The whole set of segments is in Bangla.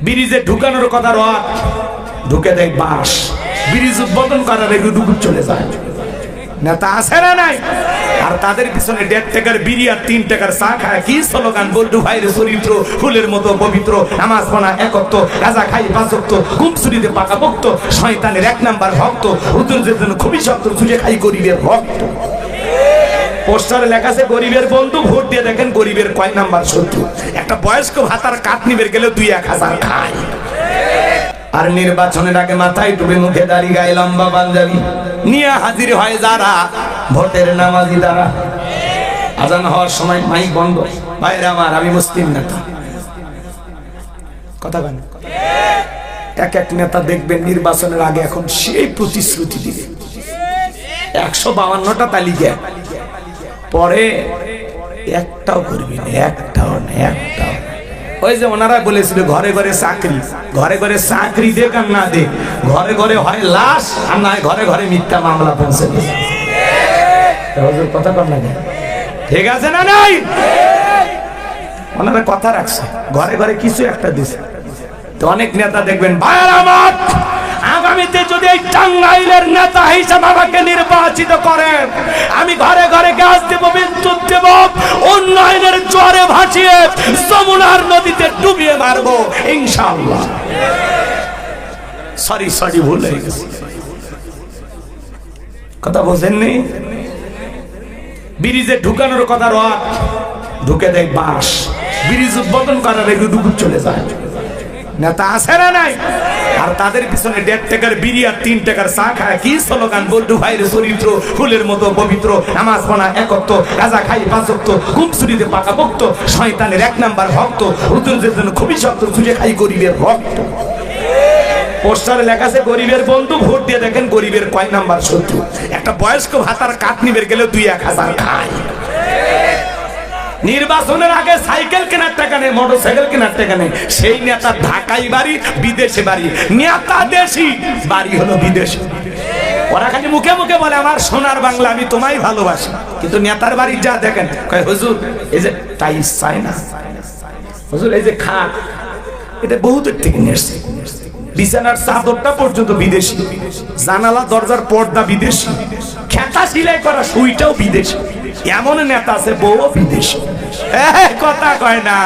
ব্রিজে ঢুকানোর কথা রড, ঢুকে দেয় বাঁশ। ব্রিজ উদ্বোধন করার একটু ঢুকুর চলে যায়। নেতা আছে না নাই? আর তাদের পিছনে 1.5 টাকার বিড়ি আর 3 টাকার চা খায়। কি স্লোগান! বল্টু ভাইয়ের চরিত্র ফুলের মতো পবিত্র, নামাজ পড়া একত্র, গাঁজা খাই বাজক্ত, গুমসুরিতে পাকা ভক্ত, শয়তানের 1 নাম্বার ভক্ত, হুজুরদের জন্য খুবই শক্ত, চুষে খাই গরিবের ভক্ত। পোস্টারে লেখা আছে গরিবের বন্ধু, ভোট দিয়ে দেখেন গরিবের কয় নাম্বার শত্রু। একটা বয়স্ক ভাতার কাঠ নিবে গেলে 2-1 হাজার খায়। আর নির্বাচনের আগে মাথায় টুপি, মুখে দাড়ি, গায়ে লম্বা পাঞ্জাবি নিয়ে হাজির হয় যারা, ভোটের নামাজি দ্বারা। আজান হওয়ার সময় মাইক বন্ধ। ভাইরা আমার, আমি মুসলিম নেতা, কথা বলেন। এক এক নেতা দেখবেন নির্বাচনের আগে এখন সেই প্রতিশ্রুতি দিবে, 152টা তালিকা, পরে একটাও করবি না, একটাও না, একটাও। ওই যে ওনারা বলেছিল ঘরে ঘরে চাকরি, ঘরে ঘরে চাকরি দেখ আর না দেখ, ঘরে ঘরে হয় লাশ আর না ঘরে ঘরে মিথ্যা মামলা পৌঁছে দিচ্ছে। কথা কর না, ঠিক আছে না নাই? ওনারা কথা রাখছে, ঘরে ঘরে কিছু একটা দিছে। তো অনেক নেতা দেখবেন, ভাইয়ের আমার, আগামীতে যদি এই টাঙ্গাইলের নেতা হিসাবে আমাকে নির্বাচিত করেন, আমি ঘরে ঘরে গ্যাস দেব, বিদ্যুৎ দেব, উন্নয়নের জোয়ারে ভাসিয়ে যমুনার নদীতে ডুবিয়ে মারবো ইনশাআল্লাহ। সরি ভুল হয়ে গেছে, কথা বোঝেননি? ব্রিজে ঢুকানোর কথা রড, ঢুকে দেয় বাঁশ। ব্রিজ উদ্বোধন করার একটু ঢুকুর চলে যায়। নেতা আছে না নাই? আর তাদের পিছনে 1.5 টাকার বিড়ি আর 3 টাকার চা খায়। কি স্লোগান! বল্টু ভাইয়ের চরিত্র ফুলের মতো পবিত্র, নামাজ পড়া একত্র, গাঁজা খাই বাজক্ত, গুমসুরিতে পাকা ভক্ত, শয়তানের 1 নাম্বার ভক্ত, হুজুরদের জন্য খুবই শক্ত, চুষে খাই গরিবের ভক্ত। পোস্টারে লেখা আছে গরিবের বন্ধু, ভোট দিয়ে দেখেন গরিবের কয় নাম্বার শত্রু। একটা বয়স্ক ভাতার কাঠ নিবে গেলে 2-1 হাজার খায়। নির্বাচনের আগে সাইকেল কেনার টাকা নেই, মোটরসাইকেল কেনার টাকা নেই। সেই নেতা ঢাকাই বাড়ি, বিদেশে বাড়ি। নেতা দেশি, বাড়ি হলো বিদেশে। ওরা খালি মুখে মুখে বলে আমার সোনার বাংলা, আমি তোমায় ভালোবাসি, কিন্তু নেতার বাড়ি যা দেখেন, কয় হুজুর এই যে টাইস চাই না, হুজুর এই যে খাট, এটা বহুদের থেকে নিয়ে এসছে। বিছানার চাদরটা পর্যন্ত বিদেশি, জানালা দরজার পর্দা বিদেশি, খেতা সিলাই করা সুইটাও বিদেশি। এমন নেতা আছে বউ বিদেশি। কথা কয় না,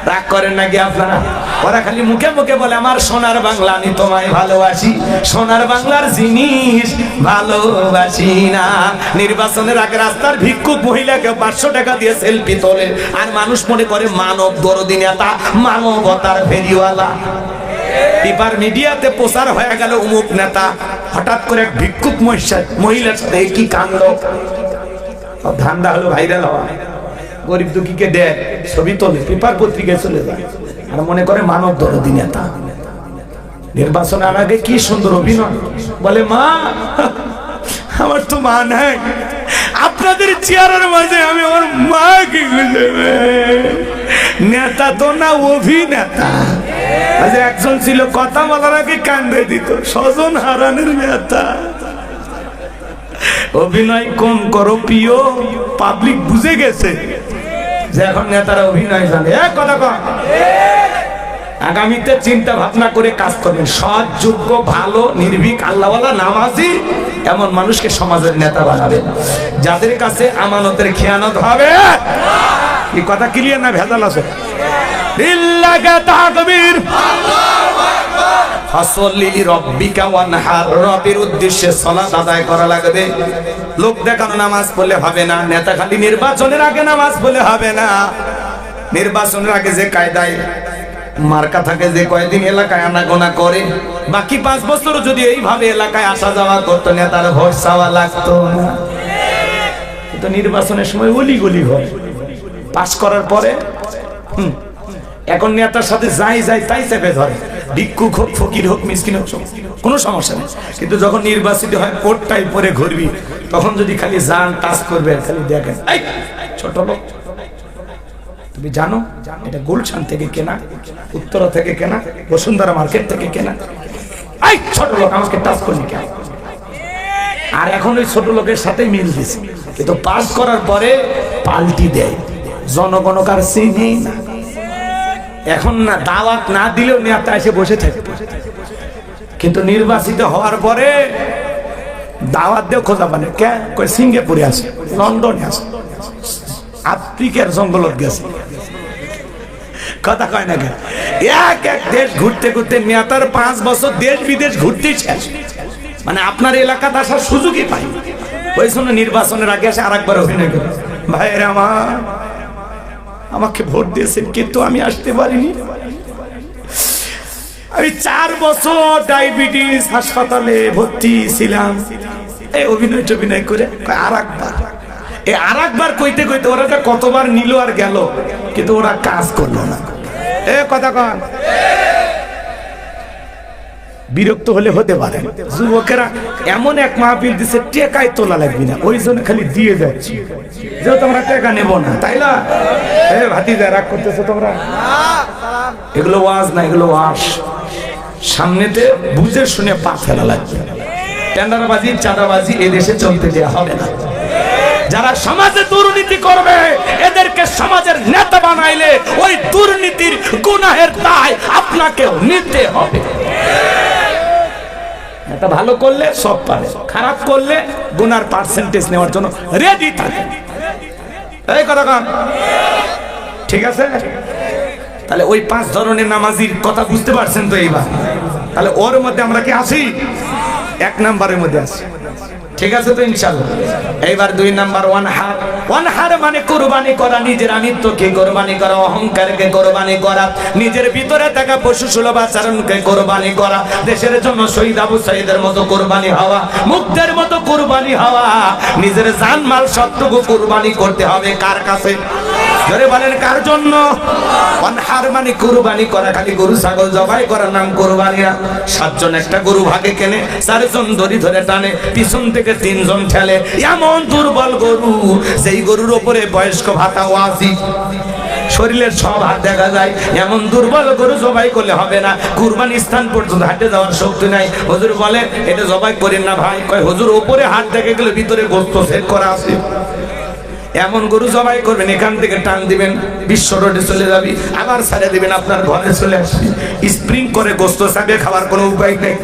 রাগ করেন নাকি আপনারা? ওরা খালি মুখে মুখে বলে আমার সোনার বাংলা, আমি তোমায় ভালোবাসি, সোনার বাংলার জিনিস ভালোবাসি না। নির্বাচনের আগে রাস্তার ভিক্ষুক মহিলাকে 500 টাকা দিয়ে সেলফি তোলে, আর মানুষ মনে করে মানব দরদি নেতা, মানবতার ফেরিওয়ালা। এবার মিডিয়াতে প্রচার হয়ে গেল অমুক নেতা, হঠাৎ করে এক ভিক্ষুক মহিলার সাথে কি কাণ্ড। ধান্দা হলো ভাইরাল হওয়া, গরিব দুঃখীকে দেয়, ছবি তোলে, পেপার পত্রিকায় চলে যায়, আর মনে করে মানব দরদি নেতা। নির্বাচনের আগে কি সুন্দর অভিনয়, বলে মা আমার তো মা নাই, আপনাদের চেয়ারের মাঝে আমি আমার মা কি খুঁজে। নেতা তো না, অভিনেতা। আচ্ছা, একজন ছিল কথা বলার আগে কান্দে দিত, স্বজন হারানোর নেতা। অভিনয় কম করো প্রিয়, পাবলিক বুঝে গেছে যে এখন নেতারা অভিনয় জানে। কথা কর, আগামীতে চিন্তা ভাবনা করে কাজ করবেন। সৎ, যোগ্য, ভালো, নির্ভীক, আল্লাহওয়ালা, নামাজি এমন মানুষকে সমাজের নেতা বানাবে, যাদের কাছে আমানতের খেয়ানত হবে। এই কথা ক্লিয়ার না ভেজাল আছে? লিল্লাহি তাকবীর, ফাসল্লি লিরাব্বিকা ওয়ানহার, রবের উদ্দেশ্যে সালাত আদায় করা লাগবে। লোক দেখানো নামাজ পড়লে হবে না, নেতা খালি নির্বাচনের আগে নামাজ পড়লে হবে না। নির্বাচনের আগে যে কায়দায় মার্কা থাকে, যে কয়েকদিন এলাকায় আনাগোনা করে, বাকি 5 বছর যদি এইভাবে এলাকায় আসা যাওয়া করতো, নেতার ভোট চাওয়া লাগতো না। কিন্তু নির্বাচনের সময় অলি গলি হয়, পাস করার পরে এখন নেতার সাথে যাই তাই চেপে ধরে, ভিক্ষুক হোক, ফকির হোক, মিসকিন হোক, কোনো সমস্যা নেই। কিন্তু যখন নির্বাচিত হয় কোটটাই পরে ঘুরবি, তখন যদি খালি যান টাচ করবে, খালি দেখেন এই ছোট লোক, তুমি জানো এটা গুলশান থেকে কেনা, উত্তরা থেকে কেনা, বসুন্ধরা মার্কেট থেকে কেনা, এই ছোট লোক আমাকে টাচ করলি কেন? আর এখন ওই ছোট লোকের সাথে মিল দিছে, কিন্তু পাস করার পরে পাল্টি দেয়, জনগণ কার চিনি না। এখন না দাওয়াত না দিলেও নেতা এসে বসে থাকে, কিন্তু নির্বাচিত হওয়ার পরে দাওয়াত দিয়ে খোঁজা পানে কে কই সিঙ্গাপুরে আছে, লন্ডনে আছে, আফ্রিকার জঙ্গলত গেছে, কথা কয় না কেন? এক এক দেশ ঘুরতে ঘুরতে নেতার 5 বছর দেশ বিদেশ ঘুরতে শেষ, মানে আপনার এলাকাতে আসার সুযোগই পাই। ওই জন্য নির্বাচনের আগে এসে আরেকবার অভিনয় করে, ভাইয়েরা আমার আমাকে ভোট দিয়েছেন কিন্তু আমি আসতে পারিনি, আমি 4 বছর ডায়াবেটিস হাসপাতালে ভর্তি ছিলাম। এই অভিনয় করে আরেকবার কইতে কইতে ওরা কতবার নিল আর গেল, কিন্তু ওরা কাজ করলো না। কথা কন, বিরক্ত হলে হতে পারে। যুবকেরা এমন এক মাহফিল দিচ্ছে টেকায় তোলা লাগবে না, ওই জন্য খালি দিয়ে যাচ্ছি, যেহেতু আমরা টেকা নেব না, তাই না? ভাতিজা রাগ করতেছো তোমরা? এগুলো ওয়াজ না, এগুলো ওয়াজ। সামনেতে বুঝে শুনে পা ফেলা লাগবে। টেন্ডারবাজি চাঁদাবাজি এই দেশে চলতে দেওয়া হবে না। যারা সমাজে দুর্নীতি করবে এদেরকে সমাজের নেতা বানাইলে ওই দুর্নীতির গুনাহের দায় আপনাকেও নিতে হবে। এটা ভালো করলে সব পারে, খারাপ করলে গুনার পার্সেন্টেজ নেওয়ার জন্য রেডি থাকে। এই কথা কন, ঠিক আছে? তাহলে ওই 5 ধরনের নামাজির কথা বুঝতে পারছেন তো এইবার? তাহলে ওর মধ্যে আমরা কি আছি? 1 নম্বরের মধ্যে আছি, ঠিক আছে তো ইনশাআল্লাহ। এইবার 2 নাম্বার ওয়ানহার। ওয়ানহার মানে কুরবানি করা, নিজের আমিত্বকে কুরবানি করা, অহংকারকে কুরবানি করা, নিজের ভিতরে থাকা পশু সুলভ আচরণকে কুরবানি করা, দেশের জন্য শহীদ আবু সাঈদের মতো কুরবানি হওয়া, মুগ্ধের মতো কুরবানি হওয়া, নিজের জানমাল সবটুকু কুরবানি করতে হবে কার কাছে? জোরে বলেন কার জন্য? ওয়ানহার মানে কুরবানি করা, খালি গরু ছাগল জবাই করার নাম কুরবানি না। 7 জন একটা গরু ভাগে কেনে, 4 জন দড়ি ধরে টানে, পিছন থেকে 3 জন ঠেলে, এমন দুর্বল গরু যেই গরুর উপরে বয়স্ক ভাতা ওয়াজিব, শরীরের সব হাত দেখা যায়, এমন দুর্বল গরু জবাই করলে হবে না। কুরবানি স্থান পর্যন্ত হাঁটে যাওয়ার শক্তি নাই। হুজুর বলে এটা জবাই করেন না ভাই। কয় হুজুর উপরে হাত দেখে গেলে ভিতরে গোশত সেট করা আছে, এমন গরু জবাই করবেন, এখান থেকে টান দিবেন বিশ্ব রোডে চলে যাবি, আবার ছেড়ে দিবেন আপনার ঘরে চলে আসবি, স্প্রিং করে গোশত চাবিয়ে খাওয়ার কোনো উপায় নেই।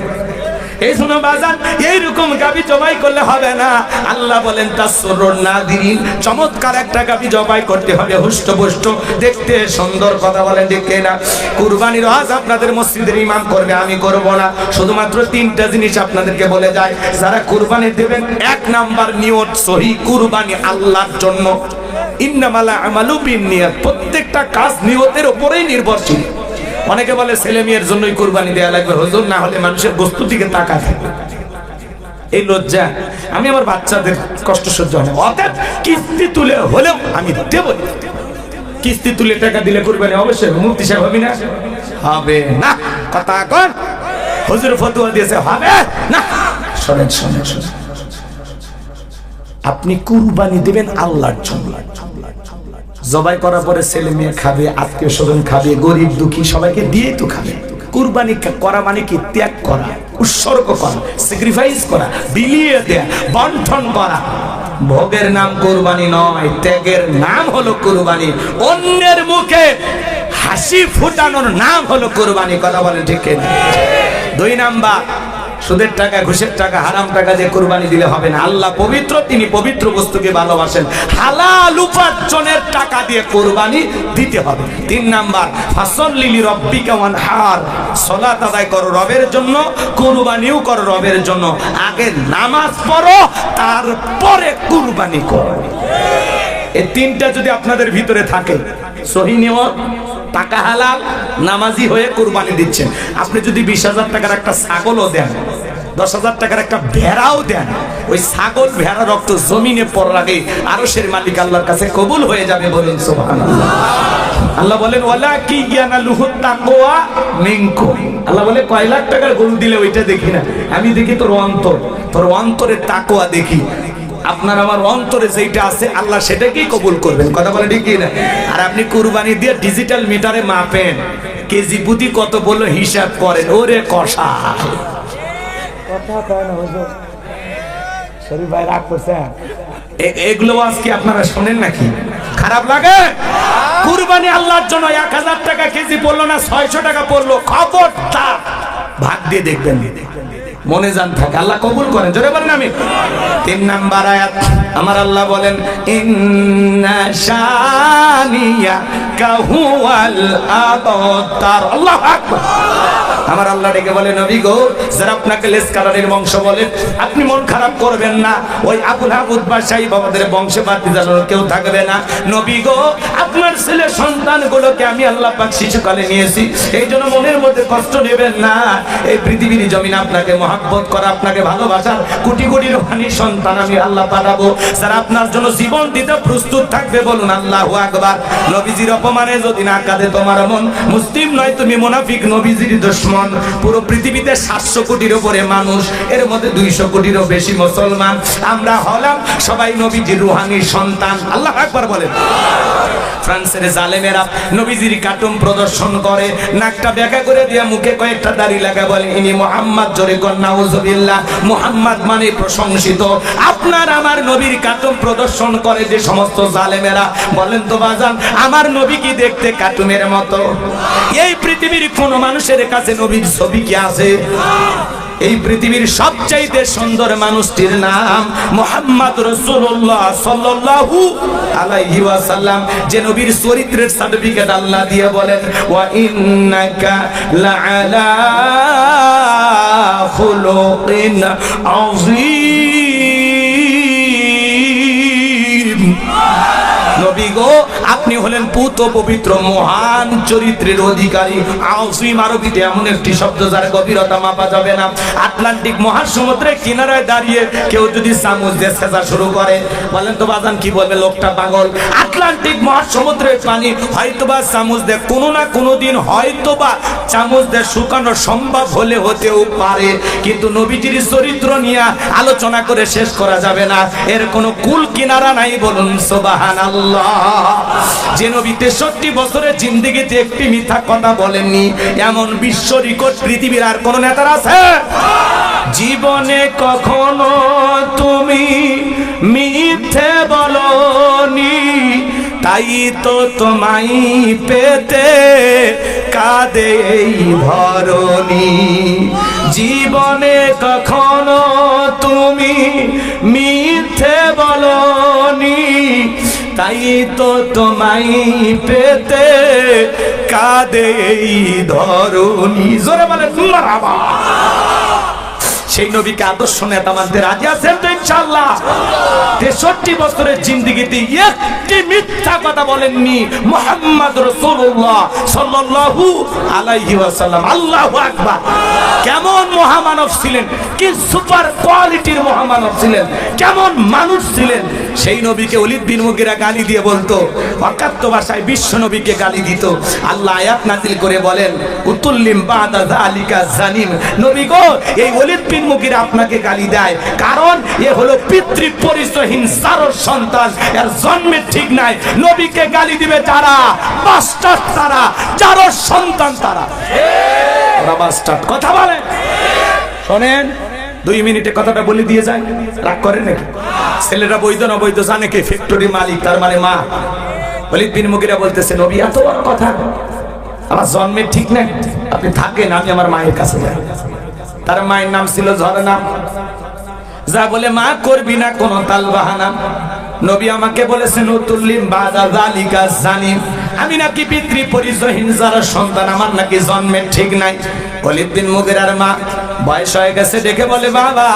এই শুনো বাজান, এইরকম গাবি জবাই করলে হবে না। আল্লাহ বলেন তাসরুন নাদিরিন, চমৎকার একটা গাবি জবাই করতে হবে, হুষ্টপুষ্ট দেখতে সুন্দর। কথা বলেন ঠিক না? কুরবানির ওয়াজ আপনাদের মসজিদের ইমাম করবে, আমি করব না। শুধুমাত্র 3টা জিনিস আপনাদেরকে বলে যায়, যারা কুরবানি দেবেন 1 নাম্বার নিয়ত সহি, কুরবানি আল্লাহর জন্য। ইন্নামাল আমালু বিন্নিয়াত, প্রত্যেকটা কাজ নিয়তের উপরেই নির্ভরশীল। অনেকে বলে ছেলে মেয়ের জন্যই কুরবানি দেওয়া লাগবে, হুজুর না হলে মানুষের বস্তু দিকে তাকায় থাকে, এই লজ্জা। আমি আমার বাচ্চাদের কষ্ট সহ্য হয় না, অর্থাৎ কিস্তি তুলে হলেও আমি দেব। কিস্তি তুলে টাকা দিলে কুরবানি অবশ্যই মুফতি সাহেব হবে না? হবে না। কথা কন, হুজুর ফতোয়া দিয়েছে হবে না। শোনেন শোনেন শোনেন, আপনি কুরবানি দেবেন আল্লাহর জন্য। জবাই করার পরে ছেলে মেয়ে খাবে, আত্মীয় স্বজন খাবে, গরিব দুঃখী সবাইকে দিয়ে তো খাবে। কুরবানি করা মানে কি? ত্যাগ করা, উৎসর্গ করা, স্যাক্রিফাইস করা, বিলিয়ে দেয়া, বন্টন করা। ভোগের নাম কুরবানি নয়, ত্যাগের নাম হলো কুরবানি। অন্যের মুখে হাসি ফুটানোর নাম হলো কুরবানি। কথা বলেন ঠিক না? 2 নাম্বার, সুদের টাকা, ঘুষের টাকা, হারাম টাকা দিয়ে কুরবানি দিলে হবে না। আল্লাহ পবিত্র, তিনি পবিত্র বস্তুকে ভালোবাসেন। হালাল উপার্জনের টাকা দিয়ে কুরবানি দিতে হবে। 3 নাম্বার, ফাসল্লি লিরাব্বিকা ওয়ানহার, সালাত আদায় করো রবের জন্য, কুরবানিও করো রবের জন্য। আগে নামাজ পড়ো, তারপরে কুরবানি করো। এই 3টা যদি আপনাদের ভিতরে থাকে, সহি নিয়ত, টাকা হালাল, নামাজি হয়ে কুরবানি দিচ্ছেন। আপনি যদি 20,000 টাকার একটা ছাগলও দেন, 10,000 টাকার একটা ভেড়াও দেন, ওই ছাগল ভেড়া রক্ত জমিনে পড়ার আগে আরশের মালিক আল্লাহর কাছে কবুল হয়ে যাবে। বলুন সুবহানাল্লাহ। আল্লাহ বলেন ওয়ালা কি ইয়ানালুহু তাকওয়া মিনকুম। আল্লাহ বলে কয় লাখ টাকার গরু দিলে ওইটা দেখি না, আমি দেখি তোর অন্তর, তোর অন্তরে তাকওয়া দেখি। আপনার আমার অন্তরে যেটা আছে আল্লাহ সেটাকেই কবুল করবেন। কথা বলে ঠিক না? আর আপনি কুরবানি দিয়ে ডিজিটাল মিটারে মাপেন, কেজি প্রতি কত বললো হিসাব করেন, ওরে কষা কথা কয় না হুজুর। শরীফ ভাই রাগ করছেন? এগুলো আজকে আপনারা শোনেন নাকি? খারাপ লাগে? কুরবানি আল্লাহর জন্য 1000 টাকা কেজি পড়লো না 600 টাকা পড়লো, খবরদার ভাগ দিয়ে দেখবেন, মনে জান থাকে, আল্লাহ কবুল করেন, জোরে বলেন আমিন। 3 নাম্বার আয়াত আমার আল্লাহ বলেন ইন্না শানিয়াকা হুয়াল আবতার। আল্লাহু আকবার। আমার আল্লাহ ডেকে বলে নবী গো, যারা আপনাকে লেসকারানের বংশ বলে আপনি মন খারাপ করবেন না, ওই আবুল হাবুদ বাদশাহী বাবাদের বংশে বাদ জানার কেউ থাকবে না। নবী গো, আপনার ছেলে সন্তানগুলোকে আমি আল্লাহ পাক শিশুকালে নিয়েছি, এই জন্য মনের মধ্যে কষ্ট নেবেন না। এই পৃথিবীর জমিনে আপনাকে মহব্বত করা, আপনাকে ভালোবাসার কোটি কোটি রূহানি সন্তান আমি আল্লাহ পাঠাবো, যারা আপনার জন্য জীবন দিতে প্রস্তুত থাকবে। বলুন আল্লাহু আকবার। নবীজির অপমানে যদি না কাঁদে তোমার মন, মুসলিম নয় তুমি মুনাফিক, নবীজির দুশমন। পুরো পৃথিবীতে 700 কোটির উপরে মানুষ, এর মধ্যে 200 কোটিরও বেশি মুসলমান। আমরা হলাম সবাই নবীজির রূহানি সন্তান। আল্লাহু আকবার বলেন। ফ্রান্সের জালেমেরা নবীজির কার্টুন প্রদর্শন করে, নাকটা বেঁকা করে দিয়ে মুখে কয়েকটা দাড়ি লাগা, বলে ইনি মুহাম্মদ, জোরে কর নাউজুবিল্লাহ। মুহাম্মদ মানে প্রশংসিত। আপনার আমার নবীর কার্টুন প্রদর্শন করে যে সমস্ত জালেমেরা, বলেন তো বাজান আমার নবী কি দেখতে কার্টুনের মতো? এই পৃথিবীর কোন মানুষের কাছে নবীর ছবি কি আছে? এই পৃথিবীর সবচাইতে সুন্দর মানুষটির নাম মুহাম্মদ রাসূলুল্লাহ সাল্লাল্লাহু আলাইহি ওয়াসাল্লাম, যে নবীর চরিত্রের সার্টিফিকেট আল্লাহ দিয়ে বলেন ওয়া ইন্নাকা লাআলা খুলুকিন আযীম। নবী গো, আপনি হলেন পুত পবিত্র মহান চরিত্রের অধিকারী। আযীম আরবিতে এমন একটি শব্দ যার গভীরতা মাপা যাবে না। আটলান্টিক মহাসমুদ্রের কিনারায় দাঁড়িয়ে কেউ যদি চামচ দিয়ে ছেঁচা শুরু করে, বলেন তো বাজান কি বলবে? লোকটা পাগল। আটলান্টিক মহাসমুদ্রের পানি হয়তোবা চামচ দিয়ে কোনো না কোনো দিন হয়তোবা চামচ দিয়ে শুকানো সম্ভব হলে হতেও পারে, কিন্তু নবীজির চরিত্র নিয়ে আলোচনা করে শেষ করা যাবে না, এর কোনো কুল কিনারা নাই। বলুন সুবহানাল্লাহ। যে নবী 63 বছরের জিন্দেগিতে একটি মিথ্যা কথা বলেননি, এমন বিশ্ব রেকর্ড পৃথিবীর আর কোন নেতার আছে? জীবনে কখনো তুমি মিথ্যে বলনি, তাই তো তোমায় পেতে কাঁদে এই ধরণী। জীবনে কখনো তুমি মিথ্যে বলনি, তাই তো তোমায় পেতে কাঁদে এই ধরণী। জোরে বলে মারহাবা। সেই নবীকে আদর্শ নেতা মানতে রাজি আছেন তো ইনশাআল্লাহ? 63 বছরের জিন্দেগিতে একটি মিথ্যা কথা বলেননি মুহাম্মদ রাসূলুল্লাহ সাল্লাল্লাহু আলাইহি ওয়াসাল্লাম। আল্লাহু আকবার। কেমন মহামানব ছিলেন, কি সুপার কোয়ালিটির মহামানব ছিলেন, কেমন মানুষ ছিলেন। সেই নবীকে ওলীদ বিন মুগীরা গালি দিয়ে বলতো, অকাত্য ভাষায় বিশ্ব নবীকে গালি দিত। আল্লাহ আয়াত নাযিল করে বলেন উতুল্লিম বাদা যালিকা জানিম। নবী গো, এই ওলীদ বিন মুগীরা আপনাকে গালি দেয় কারণ এ হলো পিতৃ পরিচয়হীন জারর সন্তান, এর জন্মে ঠিক নাই। নবীকে গালি দিবে যারা, বাস্টার্ড তারা, জারর সন্তান তারা। ওরা বাস্টার্ড। কথা বলে শোনেন, 2 মিনিটে কথাটা বলে দিয়ে যায়, রাগ করেন নাকি? ছেলেরা বৈধ না বৈধ জানে কে? ফ্যাক্টরি মালিক, তার মানে মা। ওলীদ বিন মুগীরা বলতেছে নবী এত বড় কথা, আমার জন্মের ঠিক নাই, আপনি থাকেন, আমি আমার মায়ের কাছে যাই। তার মায়ের নাম ছিল ঝরনা। যা বলে মা করবি না কোনো তাল বাহানা। নবী আমাকে বলেছেন উতুল্লিম বাদা যালিকা জানিম, আমি নাকি পিতৃ পরিচয়হীন যারা সন্তান, আমার নাকি জন্মের ঠিক নাই। ওলীদ বিন মুগীরার মা বয়স হয়ে গেছে, দেখে বলে বাবা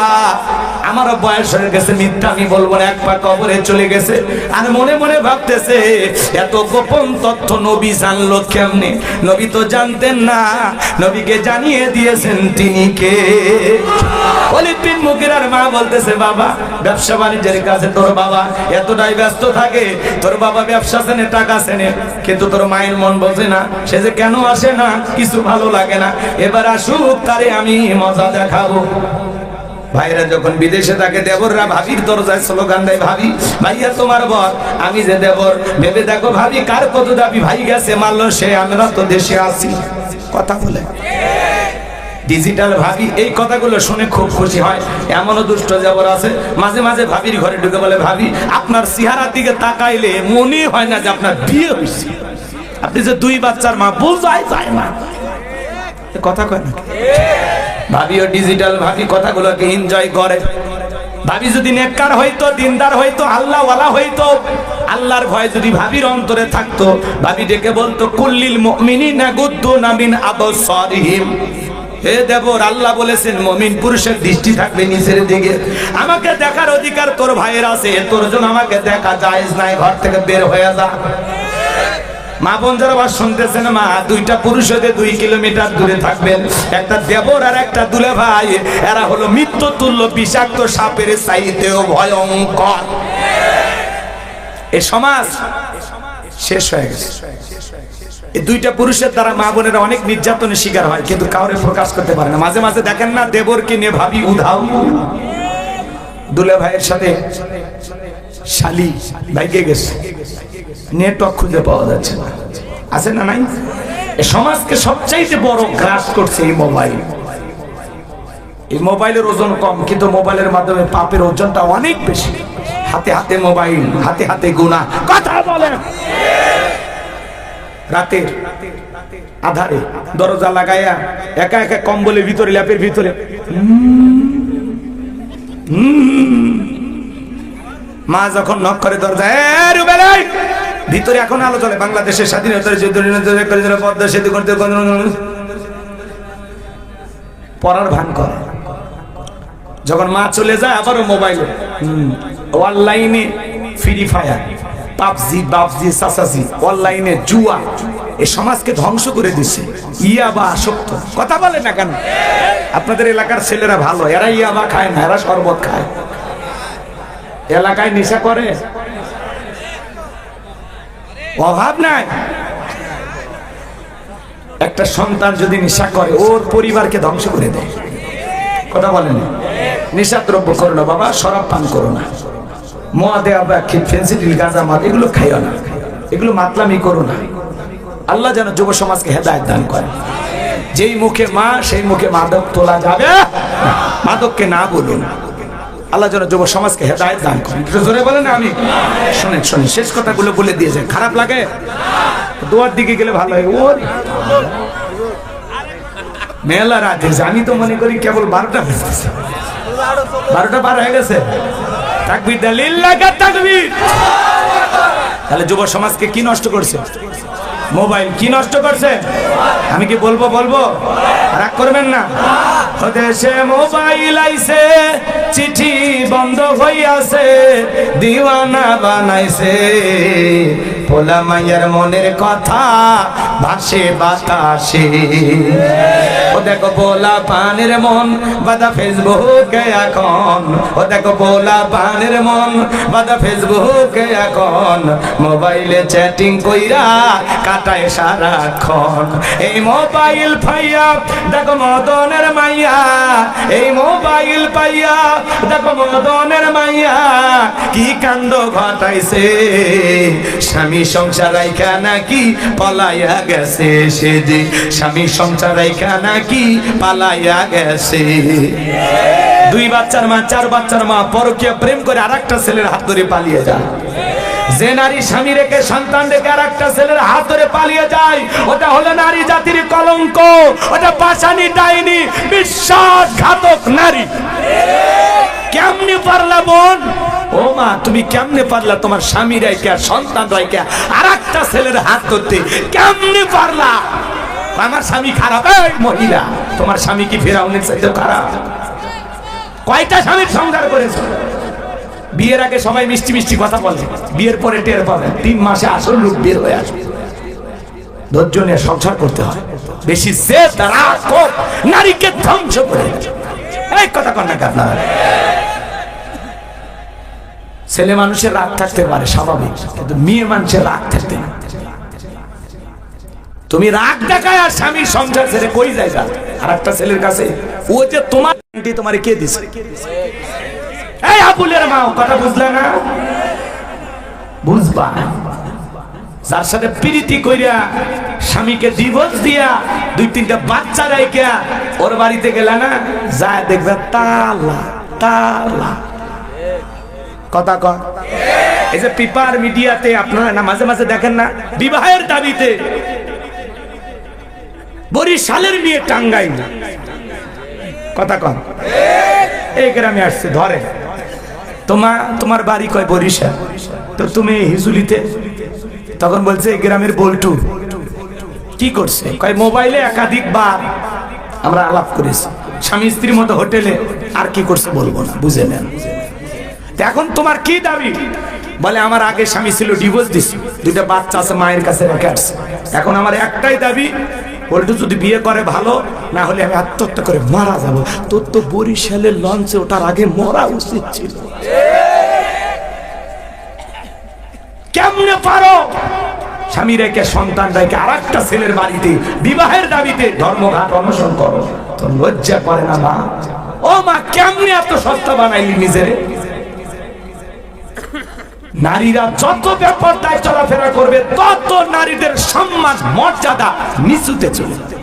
আমারও বয়স হয়ে গেছে, মিথ্যা আমি বলবো না, এক পা কবরে চলে গেছে। আর মনে মনে ভাবতেছে এত গোপন তথ্য নবী জানলো কেমনে? নবী তো জানতেন না, নবীকে জানিয়ে দিয়েছেন তিনি কে। ওলীদ বিন মুগীরার মা বলতেছে বাবা ব্যবসা বাণিজ্যের কাছে তোর বাবা এতটাই ব্যস্ত থাকে, তোর বাবা ব্যবসা চেনে, টাকা চেনে, কিন্তু তোর মায়ের মন বোঝে না, সে যে কেন আসে না, কিছু ভালো লাগে না, এবার আসুক তারে আমি মজা দেখাবো। ভাইরা যখন বিদেশে থাকে দেবররা ভাবির দরজায় স্লোগান দেয়, ভাবি ভাইয়া তোমার বর, আমি যে দেবর, ভেবে দেখো ভাবি কার কত দাবি, ভাই গেছে মারলো সে, আমরা তো দেশে আছি। কথা বলে ডিজিটাল ভাবি এই কথাগুলো শুনে খুব খুশি হয়। এমনও দুষ্ট দেবর আছে মাঝে মাঝে ভাবির ঘরে ঢুকে বলে ভাবি আপনার চেহারার দিকে তাকাইলে মনে হয় না যে আপনার বিয়ে হয়েছে। আপনি যে 2 বাচ্চার মা, বুঝাই যায় না, কথা কয় না। ভাবিও ডিজিটাল, ভাবি কথাগুলোকে এনজয় করে। ভাবি যদি নেককার হইতো, দিনদার হইতো, আল্লাহওয়ালা হইতো, আল্লাহর ভয় যদি ভাবির অন্তরে থাকতো, ভাবি ডেকে বলতো কুল্লিল মুমিনিনা গুদ্দুনা মিন আবসারিহিম। হে দেবর, আল্লাহ বলেছেন মুমিন পুরুষের দৃষ্টি থাকবে নিচের দিকে। আমাকে দেখার অধিকার তোর ভাইয়ের আছে, তোর জন্য আমাকে দেখা জায়েজ নাই, ঘর থেকে বের হয়ে যা। মা বোন যারা আবার শুনতেছেন, মা 2টা পুরুষ হতে 2 কিলোমিটার দূরে থাকবেন। একটা দেবর আর একটা দুলে ভাই, এরা হলো মৃত্যু তুল্য বিষাক্ত সাপের চাইতেও ভয়ঙ্কর। এই সমাজ শেষ হয়ে গেছে। এই 2টা পুরুষের দ্বারা মা বোনেরা অনেক নির্যাতনের শিকার হয়, কিন্তু কাউরে প্রকাশ করতে পারে না। মাঝে মাঝে দেখেন না, দেবরকে নিয়ে ভাবি উধাও, দুলে ভাইয়ের সাথে শালি ভাইকে গেছে, নেটওয়ার্ক খুঁজে পাওয়া যাচ্ছে না, আছে না নাই? এই সমাজকে সবচাইতে বড় গ্রাস করছে এই মোবাইল। এই মোবাইলের ওজন কম, কিন্তু মোবাইলের মাধ্যমে পাপের ওজনটা অনেক বেশি। হাতে হাতে মোবাইল, হাতে হাতে গুনাহ। কথা বলেন। রাতের আধারে দরজা লাগায়া একা একা কম্বলের ভিতরে, ল্যাপের ভিতরে মা যখন নক করে দরজা, ভিতরে এখন আলো চলে, বাংলাদেশের স্বাধীনতার যুদ্ধ, পদ্মা সেতু করতে পড়ার ভান করে। যখন মা চলে যায়, আবারও মোবাইলে অনলাইনে ফ্রি ফায়ার, পাবজি, বাবজি, সাসাজি, অনলাইনে জুয়া। এই সমাজকে ধ্বংস করে দিচ্ছে। ইয়াবা আসক্ত। কথা বলে না কেন? আপনাদের এলাকার ছেলেরা ভালো, এরা ইয়াবা খায় না, এরা শরবত খায়। এলাকায় নেশা করে, অভাব নাই। একটা সন্তান যদি নেশা করে, ওর পরিবারকে ধ্বংস করে দেয়। কথা বলেন। নেশা দ্রব্য করো না বাবা, শরাব পান করো না, মদে আবার ফেন্সিডিল, গাঁজা, মদ এগুলো খাইও না, এগুলো মাতলামি করো না। আল্লাহ যেন যুব সমাজকে হেদায়েত দান করে। যেই মুখে মা, সেই মুখে মাদক তোলা যাবে, মাদককে না বলুন। আল্লাহ যেন যুব সমাজকে হেদায়েত দান করেন। জোরে বলেন আমি। শুনেন শুনেন, শেষ কথাগুলো বলে দিয়েছে। খারাপ লাগে? দোয়ার দিকে গেলে ভালো হয়। ওর মেলা রাত হয়েছে, আমি তো মনে করি কেবল 12টা বেজেছে। 12টা পার হয়ে গেছে। তাকবীর দেন, লিল্লাহ তাকবীর। তাহলে যুব সমাজকে কি নষ্ট করছে? মোবাইল। কি নষ্ট করছে? আমি কি বলবো? রাগ করবেন না। দেশে মোবাইল আইছে, চিঠি বন্ধ হইয়াছে, দিওয়ানা বানাইছে, পোলা মাইয়ার মনের কথা ভাসে বাতাসে। ও দেখো পোলা পানের মন বাদা ফেসবুকে এখন, ও দেখো পোলা পানের মন বাদা ফেসবুকে এখন, মোবাইলে চ্যাটিং কইরা কাটায় সারাক্ষণ। এই মোবাইল পাইয়া দেখো মদনের মাইয়া, এই মোবাইল পাইয়া দেখো মদনের মাইয়া কি কাণ্ড ঘটাইছে। স্বামী সংসার রাইখা নাকি পলাইয়া গেছে, সে যে স্বামী সংসার রাইখা নাকি পালাইয়া গেছে। 2 বাচ্চার মা, 4 বাচ্চার মা পরকীয়া প্রেম করে আরেকটা ছেলের হাত ধরে পালিয়ে যায়। যে নারী স্বামী রেখে সন্তান রেখে আরেকটা ছেলের হাত ধরে পালিয়ে যায়, ওটা হলো নারী জাতির কলঙ্ক, ওটা পাশানি ডাইনি, বিশ্বাসঘাতক নারী। কেমনে পারলা বোন? ও মা, তুমি কেমনে পারলা তোমার স্বামী রেখে সন্তান রেখে আরেকটা ছেলের হাত ধরতে? কেমনে পারলা? আমার স্বামী খারাপ। এই মহিলা, তোমার স্বামী কি ফেরাউনের চাইতে খারাপ? কয়টা স্বামীর সংসার করেছো? বিয়ের আগে সবাই মিষ্টি মিষ্টি কথা বলে, বিয়ের পরে টের পাবেন 3 মাসে আসল রূপ বের হয়ে আসবে। ধৈর্য নিয়ে সংসার করতে হয়। বেশি জেদ রাগ নারীকে ধ্বংস করে। এই কথা কন না আপনারা। ছেলে মানুষের রাগ থাকতে পারে স্বাভাবিক, কিন্তু মেয়ে মানুষের রাগ থাকতে না। তুমি রাগ দেখায় আর স্বামীর সংসার ছেড়ে কই যাইবা আর একটা ছেলের কাছে? ও যে তোমার কে দিছে? এই আবুলের মা, কথা বুঝলে না? বুঝবা। যার সাথে প্রীতি কইরা স্বামীকে ডিভোর্স দিয়া 2-3টা বাচ্চা রাইখা ওর বাড়িতে গেলা না, যায় দেখবে তালা তালা। কথা কর। এই যে পেপার মিডিয়াতে আপনারা না মাঝে মাঝে দেখেন না, বিবাহের দাবিতে বরিশালের মেয়ে টাঙ্গাইল, কথা কন, এই গ্রামে আসছে, ধরে তোমার বাড়ি কয় বরিশাল, তো তুমি হিজুলিতে, তখন বলছে এই গ্রামের বল্টু। কি করছে? কয় মোবাইলে একাধিকবার আমরা আলাপ করেছি, স্বামী স্ত্রীর মতো হোটেলে, আর কি করছে বলবো না, বুঝে নেন। এখন তোমার কি দাবি? বলে আমার আগে স্বামী ছিল, ডিভোর্স দিছি, দুইটা বাচ্চা আছে মায়ের কাছে রেখে আসছে, এখন আমার একটাই দাবি, বল্টু যদি বিয়ে করে ভালো, না হলে আমি আত্মহত্যা করে মারা যাব। তোর তো বরিশালের লঞ্চে ওঠার আগে মরা উচিত ছিল। কেমনে পারো স্বামী রেখে সন্তান রেখে আর একটা ছেলের বাড়িতে বিবাহের দাবিতে ধর্মঘাট অনশন করো? তোর লজ্জা করে না মা? ও মা, কেমনে এত সস্তা বানাইলি নিজেরে? নারীরা যত বেপরদায় চলাফেরা করবে, তত নারীদের সম্মান মর্যাদা নিচুতে চলে যাবে।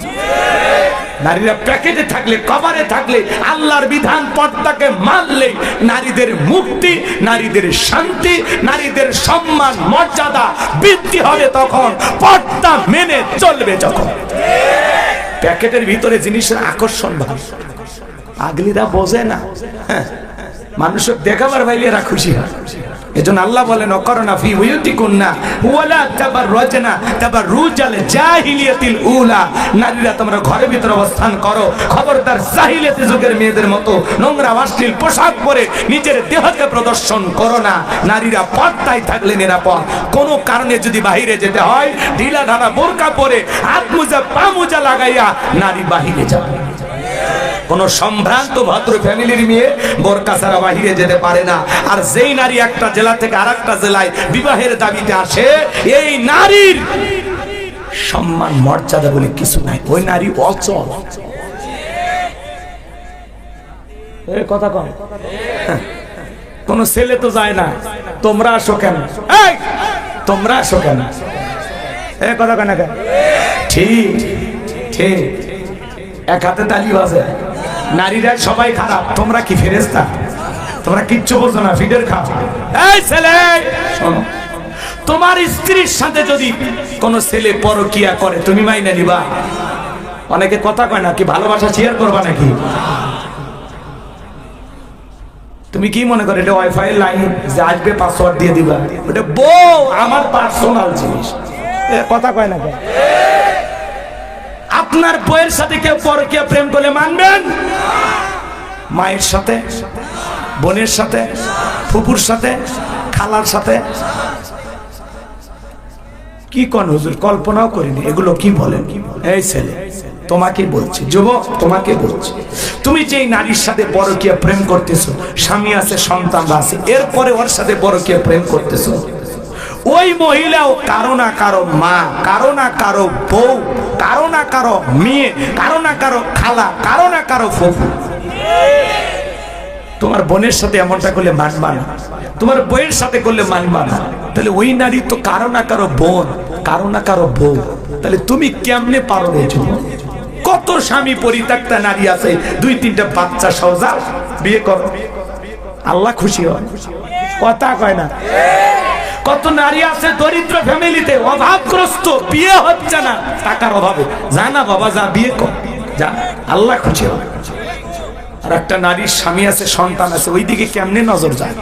নারীরা প্যাকেটে থাকলে, কভারে থাকলে, আল্লাহর বিধান পর্দাকে মানলে নারীদের মুক্তি, নারীদের শান্তি, নারীদের সম্মান মর্যাদা বৃদ্ধি হবে তখন, পর্দা মেনে চলবে যখন। প্যাকেটের ভিতরে জিনিসের আকর্ষণ ভাব আগলিরা বোঝে না, মানুষের দেখাবার ভাইলে এরা খুশি হয়। এজন্য আল্লাহ বলেন অকরনা ফি বুয়ুতিকুন্না ওয়ালা তাবাররাজনা তাবাররুজাল জাহিলিয়াতিল উলা, নারীরা তোমরা ঘরের ভিতরে অবস্থান করো, খবরদার জাহিলিয়াতি যুগের মেয়েদের মতো নোংরা অশ্লীল পোশাক পরে নিজের দেহকে প্রদর্শন করো না। নারীরা পর্দায় থাকলে নিরাপদ। কোনো কারণে যদি বাহিরে যেতে হয়, ঢিলা ঢালা বোরকা পরে হাত মোজা পা মোজা লাগাইয়া নারী বাহিরে যাবে। কোন সম্ভ্রান্ত ভদ্র ফ্যামিলির মেয়ে বোরকা ছাড়া বাহিরে যেতে পারে না। আর যেই নারী একটা জেলা থেকে আরেকটা জেলায় বিবাহের দাবিতে আসে, এই নারীর সম্মান মর্যাদা বলে কিছু নাই, ওই নারী অচল। কথা কম, কোন ছেলে তো যায় না, তোমরা আসো কেন? এই তোমরা আসো কেন? কথা কেন? ঠিক ঠিক, এক হাতে তালি বাজে। নারীরা সবাই খারাপ, তোমরা কি ফেরেশতা? তোমরা কিচ্ছু বোঝো না, ফিডের খাও। এই ছেলে শোনো, তোমার স্ত্রীর সাথে যদি কোন ছেলে পরকিয়া করে, তুমি মাইনা নিবা? অনেকে কথা কয় না, কি ভালোবাসা শেয়ার করবা নাকি? তুমি কি মনে করো এটা ওয়াইফাই লাইন যে আসবে পাসওয়ার্ড দিয়ে দিবা? ওটা বউ আমার পার্সোনাল জিনিস, কথা কয় না কেন? আপনার বউয়ের সাথে কেউ পরকীয়া প্রেম করলে মানবেন? মায়ের সাথে, বোনের সাথে, ফুপুর সাথে, খালার সাথে? কি কোন হুজুর, কল্পনাও করিনি এগুলো। কি বলেন? এই ছেলে তোমাকে বলছি, যুবক তোমাকে বলছি, তুমি যেই নারীর সাথে পরকীয়া প্রেম করতেছো, স্বামী আছে, সন্তান আছে, এরপরে ওর সাথে পরকীয়া প্রেম করতেছো, ওই মহিলাও কারো না কারো মা, কারো না কারো বউ, কারো না কারো মেয়ে, কারো না কারো খালা, কারো না কারো ফুফু। তোমার বোনের সাথে এমনটা করলে মানবা না, তোমার বউয়ের সাথে করলে মানবা না, তাহলে ওই নারী তো কারো না কারো বোন, কারো না কারো বউ। তাহলে তুমি কেমনে পারো? কত স্বামী পরিত্যক্তা নারী আছে, 2-3টা বাচ্চা সহ যাও বিয়ে করো, আল্লাহ খুশি হয়। কথা কয় না? কত নারী আছে দরিদ্র ফ্যামিলিতে, অভাবগ্রস্ত, বিয়ে হচ্ছে না টাকার অভাবে, যা না বাবা যা বিয়ে কর, যা, আল্লাহ খুশি হবে। আর একটা নারীর স্বামী আছে, সন্তান আছে, ওই দিকে কেমনে নজর যায়?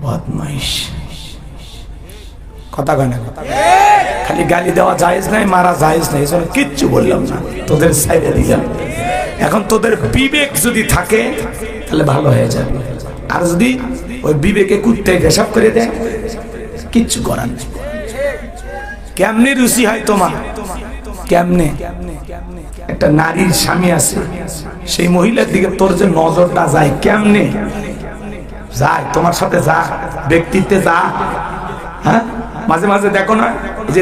বদমাইশ, কথা কয় না? খালি গালি দেওয়া জায়েজ নাই, মারা জায়েজ নাই, এজন্য কিচ্ছু বললাম না, তোদের সাইডে দিলাম। এখন তোদের বিবেক যদি থাকে তাহলে ভালো হয়ে যাবে, আর যদি ওই বিবেকে কুত্তে পেশাব করে দেয়, কিচ্ছু করার নেই। কেমনে রুচি হয় তোমার? কেমনে? একটা নারীর স্বামী আছে, সেই মহিলার দিকে তোর যে নজরটা যায়, কেমনে যায়? তোমার সাথে যা, ব্যক্তিত্বে যা, হ্যাঁ, মাঝে মাঝে দেখো না যে